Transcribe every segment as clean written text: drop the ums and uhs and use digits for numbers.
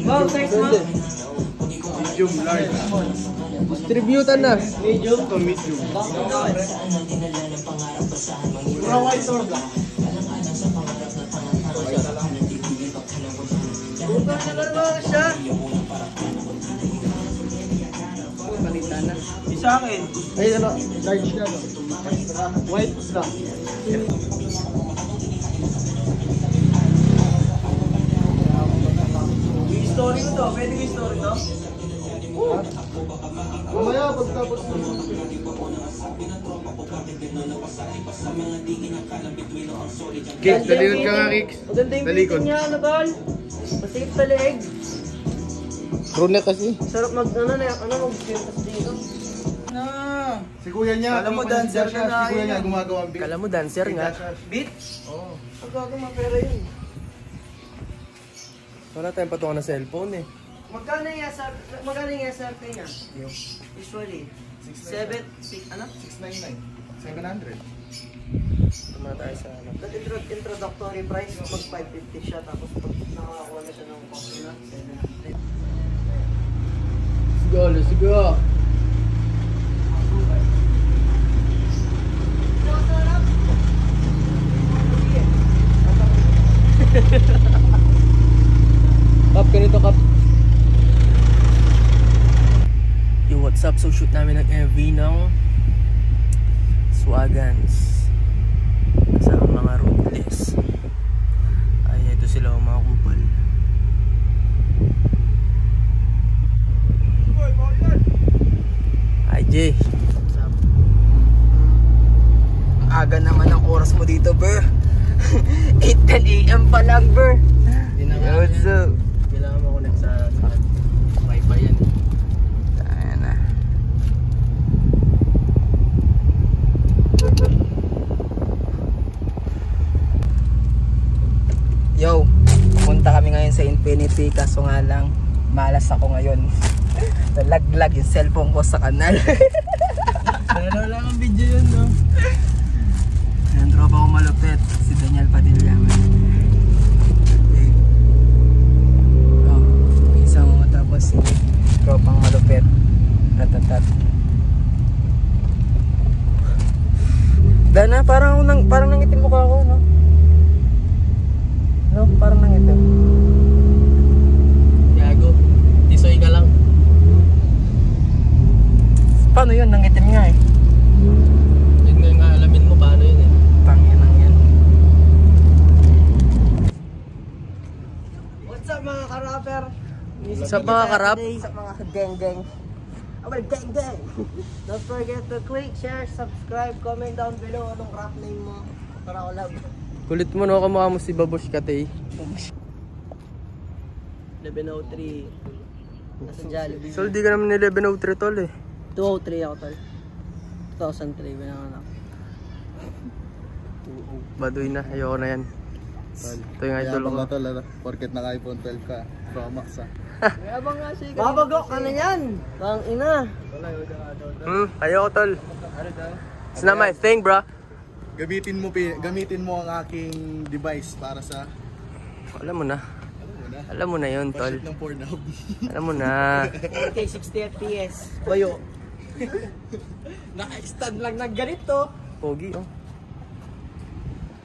Wow, thanks mo. Medium, large. Distributan na. Medium to medium. Mura white or black? Bukan na lang siya. Palitan na. Isa akin. Ay, ano, large na, no? White black. Yung story ko to, pwede yung story to? Mamaya, pagtapos na. Kicks, talikod ka nga, Kicks. Maganda yung Talikod. bitin niya, ano tol? Masikip sa leeg. True na kasi. Sarap mag-pintas dito. Si kuya niya. Alam mo, dancer siya. ka na Si kuya yun. niya gumagawa ang beat. Kala mo dancer nga. Beat? Oo. Ang gagawin mapera yun. Wala tayong patungan ng cellphone eh. Magkano yung SRP niya? Usually. 699. 700. Tama tayo sa ano. That introductory price, mag 550 siya. Tapos pag nakakakuha na siya ng coffee na, 700. Let's go, let's go. Kap, ganito Kap. Yo, what's up? So shoot namin ng MV ng Swagans kasama mga rootless. Ay, ito sila mga kupal. Hi Jay, what's up? Aga naman ang oras mo dito, bro. 8:10 AM pa lang, bro. What's up? Kailangan mo connect sa wifi yan. Ayan na. Yo, punta kami ngayon sa Infinity, kaso nga lang malas ako ngayon. Nalaglag yung cellphone ko sa kanal. Pero lang ang video yun, no? Ayan, tropa ko malupit, si Daniel Padilla. Oh, isang mo tapos si tropang malupit. Ratatat. Dana, parang nangitim mukha ko, no? No, parang nangitim. Gago, tisoy ka lang. Paano yun? Nangitim nga eh. Yun nga yung alamin mo, paano yun eh. Tangin lang yan. What's up mga ka-rapper? Sa mga karap? Sa mga geng-geng. Well, geng-geng! Don't forget to click, share, subscribe, comment down below anong rap name mo para collab. Kulit mo no, kamukha mo si Babush Katay. 1103. Nasa Jollibee. So, di ka naman 1103 tol eh. 203 ako tol. 2003 binanganak. Baduy na, ayoko na yan. Ito yung idol ko. Tol, porket naka-iPhone 12 ka. Pro Max ah. Mayabang nga siya. Babagok ka na yan! Bang ina! Ayoko tol. It's not my thing, bro. Gamitin mo ang aking device para sa Alam mo na. Alam mo na yun, tol. budget ng Pornhub. Alam mo na. 4K 60 FPS. Bayo. Naka-extend lang ng ganito. Pogi, oh.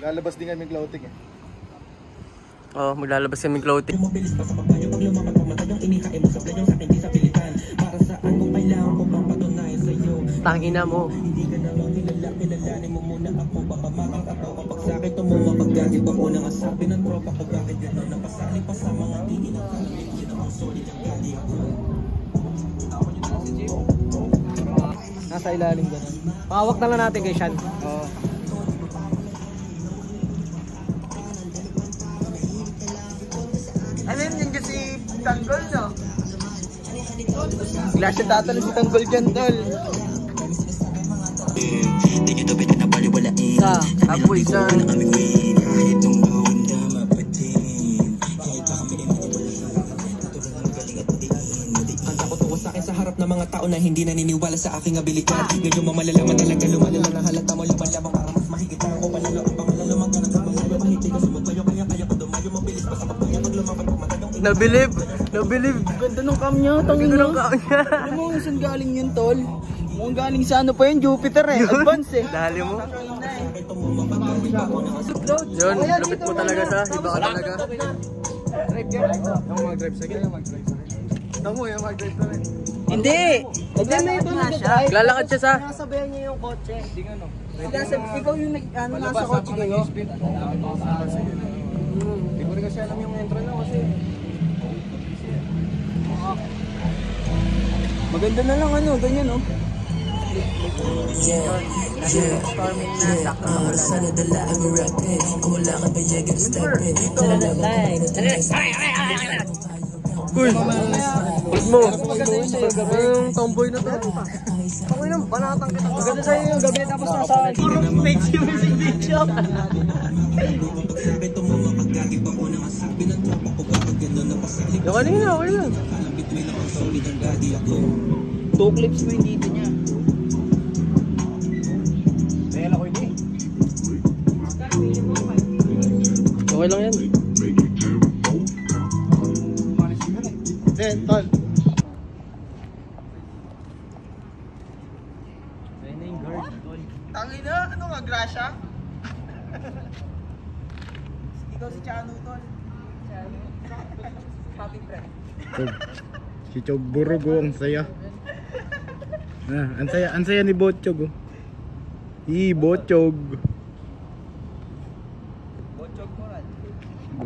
Lalabas din kami clothing eh. Oh, maglalabas kami clothing. Mabilis pa sa pagbayo pag lumakad pamatayong inihain mo sa playong sa akin di sa pilitan. Para saan kung kailangan ko pang patunayan sa'yo. Tangina mo. Hindi ka naman kilalanin mo muna ako. Baka makakataw kapag sa'kin tumuha pagkagib ako nang asabi ng tropa ko. Bakit gano'n napasali pa sa mga tingin ng kalamit. Yun ang solid ang kali ako. Nasa ilalim gano'n. Pahawak na lang natin kay Sean. Oo. Ano yun kasi Tanggol, no? Glass yung tatalo si Tanggol dyan, tol. Di nyo to pinapaliwalain. Apoy sa... Kahit nung bawin na mapatin. Kahit pa kami ay matiwala sa tulad ng galing at patiin. Ang takot tuwa sa akin sa harap ng mga tao na hindi naniniwala sa aking abilidad. Ngayon mo malalaman talaga lumalala ng halata mo lumalabang para mas mahigit ako. Panalo ang pangalala magkanang sa bahay. Mahiti ka sumubayo kaya kaya ko dumayo mabilis pa sa pagbayo. Pag lumapad pumatayong Nabilib. Ganda ng cam niya, tangin Ganda na. ng cam niya. Alam mo kung saan galing yun, tol? Mukhang galing sa ano pa yun, Jupiter eh. Advance eh. Dali mo. Yun, lupit mo talaga sa. Iba ka talaga. Yung mag-drive sa akin, yung mag-drive sa akin. Tamo, yung mag-drive sa akin. Hindi! Nagdala na ito nag-drive. Lalakad siya sa. Nasabayan niya yung kotse. Ikaw yung nasa kotse kayo. Hindi ko rin kasi alam yung intro na kasi. Maganda na lang ano, ganyan oh. Sana dala ang rapid. Kung wala ka ba yagan step it. Sana naman Uy! Ulit mo! Yung tomboy na to. Ako yun, banatang kita. Maganda sa'yo yung gabi tapos nasa video. Yung kanina, okay lang. 2 clips ko yung dito niya. Dahil ako hindi. Okay lang yan. Tol. Tangin na, ano nga, Gracia? Ikaw si Chano, tol. Papi friend. Si Chog Burugo, ang saya. Ang saya ni Botchog. Botchog. Botchog mo rin.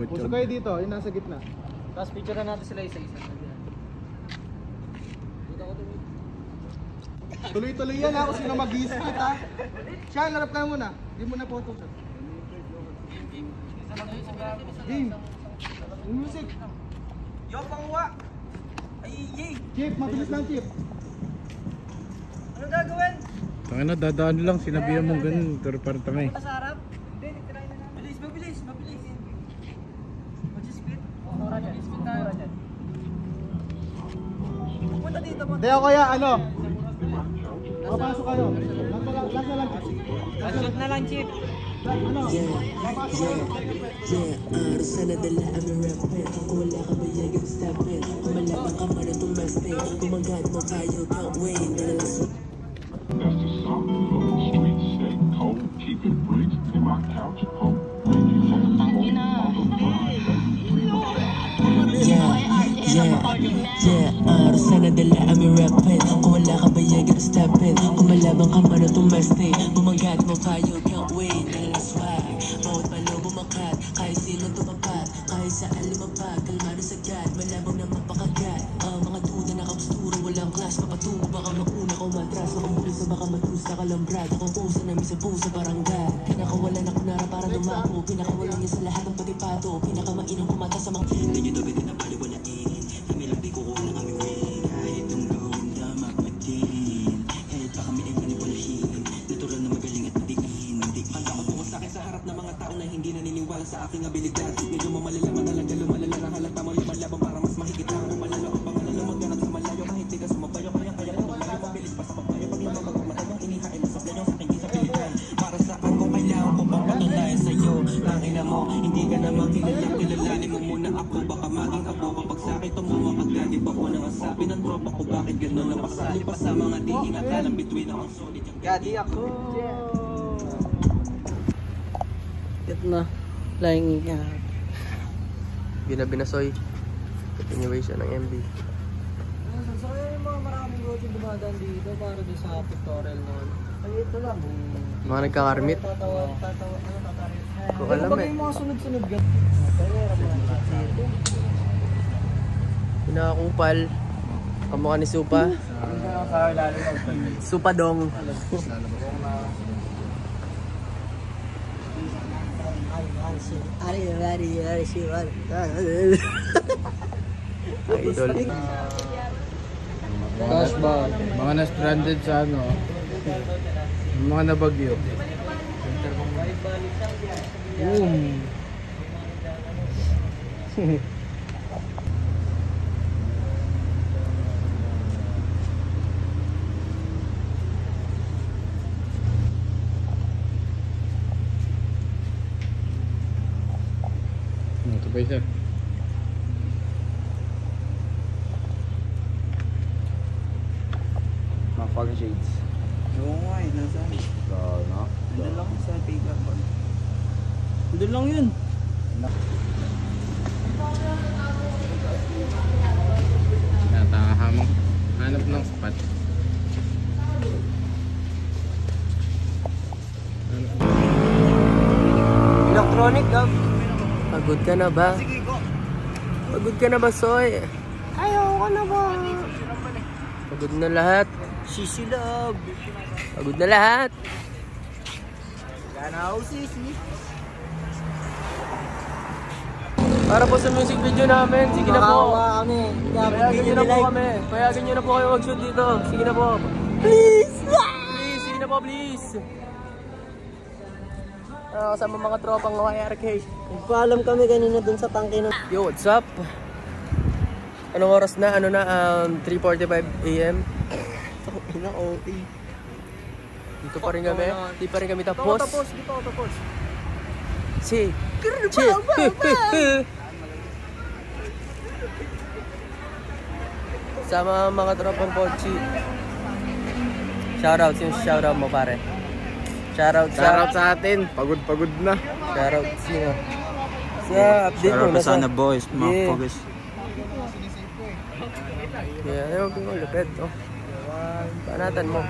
Puso kayo dito, yung nasa gitna. Tapos picture na natin sila isa-isa. Tuloy-tuloy yan ako sino mag-i-split ha. Siya, larap ka muna. Hindi mo na photo siya. Game. Yung music. Yo, pangwa! Ay, yay! Chip, mabilis lang Chip. Ano gagawin? Tangin na, dadaan lang. Sinabihan mong ganun. Pero parang tangay. Sa harap? Hindi, try na namin. Mabilis. Mag-split? Mag-split tayo. Pupunta dito mo. Hindi ako kaya, ano? Papasok kayo. Last na lang. Shoot na lang, Chip. Ano? sana dala ang rapid. Kung wala ka ba yagan step it. Kung malapang ka man itong mistake. Kung magat mo tayo, can't wait. That's the song for the streets. Stay cold, keep it brief in my couch home. Sana dala ang rapid. Kung wala ka ba yagan step it. Kung malabang ka man itong mistake. Kung magat mo tayo, can't wait. That's why bawat palo bumakat. Kahit sila tumapat. Kahit saan lumapag. Kalmado sagad, malabang na mapakagat. Mga duda nakapstura, walang clash. Papatungo, baka mauna ka umatras. Makambulsa, baka matrusa ka lambrad. Akong pusa na misa pusa barangay. Pinakawala na kunara para dumako. Pinakawalan niya sa lahat ng patipato. Pinakamainang kumata sa mga ganyo daw din na baliwalain. Kami lang di ko kulang kami rin. Kahit ang gawin dama patin. Kahit pa kami ay manipulahin. Natural na magaling at madiin. Handa ko tungo sa akin sa harap ng mga tao na hindi naniniwala sa aking abilidad. Medyo mamalalaman talaga lumalala ng halata mo lumalabang para mas mahigit lang. Kung malala ang pangalala magganap sa malayo. Kahit di ka sumabayo kaya tumayo. Mabilis pa sa papayo. Pag lumabag matayang inihain mo sa playo sa aking disabilidad. Para saan kung kailangan ko bang patunayan sa'yo. Ang ina mo, hindi ka naman kilalanin mo muna ako. Baka maging abo kapag sa'kin tumawakat lagi pa ko nang asabi ng tropa ko. Bakit gano'n na pasali pa sa mga di inakalang bituin akong solid. Gadi ako. Ito na. Flying niya. Binabinasoy. Continuation ng MB. So, yung mga maraming road yung dumadaan dito para din sa pictorial noon. Ay, ito lang. Mga nagkakarmit. Tatawa. Ko alam Bagay eh. yung mga sunod-sunod gan. Pinakakupal. Kamukha ni Supa. Supa dong. Idol. Cash ba? Mga na-stranded sa ano. Mga nabagyo. Boom. Ito pa isa. Pag shades. Oo nga eh, nasaan? No? Doon lang sa paper bag. Doon lang yun. Nataham. Hanap ng spot. Electronic, Gab. Pagod ka na ba? Pagod ka na ba, Soy? Ayoko na ba? Pagod na lahat. Sisilab. Pagod na lahat. Gana ako, sisi. Para po sa music video namin, sige na po. Makawa kami. Payagan nyo na po kami. Payagan nyo na po kayo mag-shoot dito. Sige na po. Please! Please, sige na po, please. Kasama mga tropang YRK. Nagpaalam kami kanina dun sa tangke ng... Yo, what's up? Anong oras na? 3:45 AM. Ina, okay. Dito pa rin kami. Di pa rin kami tapos. Di pa ako tapos. Si. Sama mga tropang Pochi. Shoutout. Sino shoutout mo, pare? Shoutout sa atin. Pagod na. Shoutout sino? Sa update mo. Sana boys. Mga pogus. Yeah, ayaw ko. Lupet. Panatan mo.